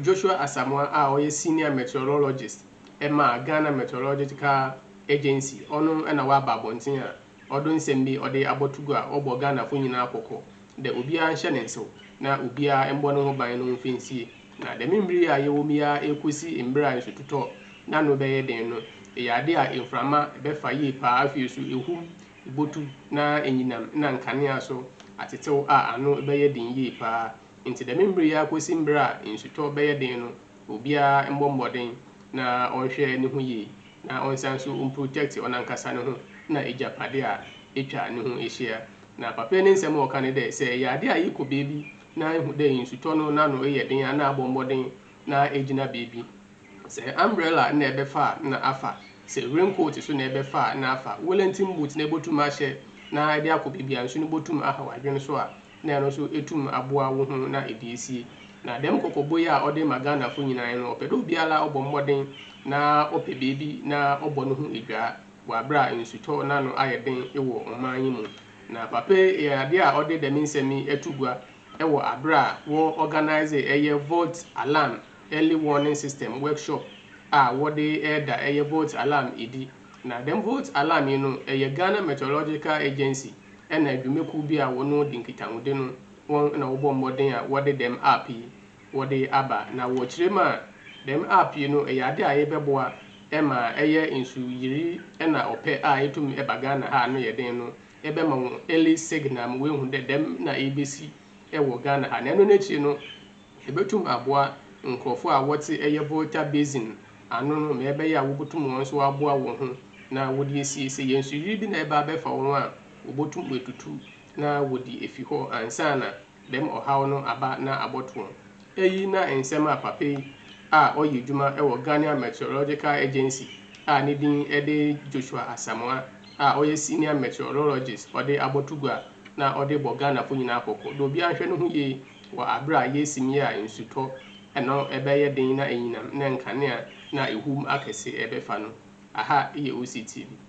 Joshua Asamoah a senior meteorologist Ghana Meteorological Agency ono na waba abonten a odo nsem bi ode abotugo a obo Ghana fo nyina akoko de obia nhye ne nsew na obia embo no ho ban no mfensie na de membiri a yewo mia ekosi mbra nsututo na no beye den no yade a inframa befa yi pa afiesu ehum ibotu na enyinam na nkanea so atetew a ano beye den yi pa nti de membiri ya kosi mbra nsuto beye den no obia mbombodin na onhwe ne ho yi na onsan so protect onankasa ne ho na ejapade a etwa ne ho ehia na papa ne nsem o kan de se yade a yiko bebi na ehu de nsuto no na no eyeden na abombodin na ejina bebi se umbrella na ebefa na afa se raincoat so na ebefa na afa woolen boot na ebotum ahye na ede akobebi anso ne botum aha wadwen so a na no so etum aboa wo ho na edisi na dem kokobo ya ode magana fo nyina no opedo biala obommodin na ope bebi na obo no ho edwa wa bra nsuto na no ayeden ewo omanyi mu na papa yade a ode dem nsemi etugwa ewo abra wo organize eye vote alarm early warning system workshop a wode eda eye vote alarm edi na dem vote alarm no eye Ghana Meteorological Agency ena adwumeku bi a wono dinkitanwode no won na wobo mmodin a wode dem app yi wode aba na wo kirema dem app yi no yade a yebeboa ema eye insu yiri ena ope a etum eba Ghana ha no yeden no ebe ma wo early signal we hu de dem na ebesi ewo Ghana ha na no nechi no ebetum aboa nkrofo a wote eye volta basin ano no me ebe ya wobutum won so aboa wo ho na wodi esi yensu yiri bi na eba befa wo a wobotum wetutu na wodi efi ho ansana dem ohaw no aba na aboto eyi na ensem a papai a oyi dwuma ewo Ghana Meteorological Agency a ne din ede Joshua Asamoah a oye senior meteorologist ode abotugwa na ode bo Ghana fo nyina akoko do bia hwe no ho ye wo abra yesimi a nsuto eno ebeye den na enyinam na nkanea na ehum akese ebefa no aha ye OCTV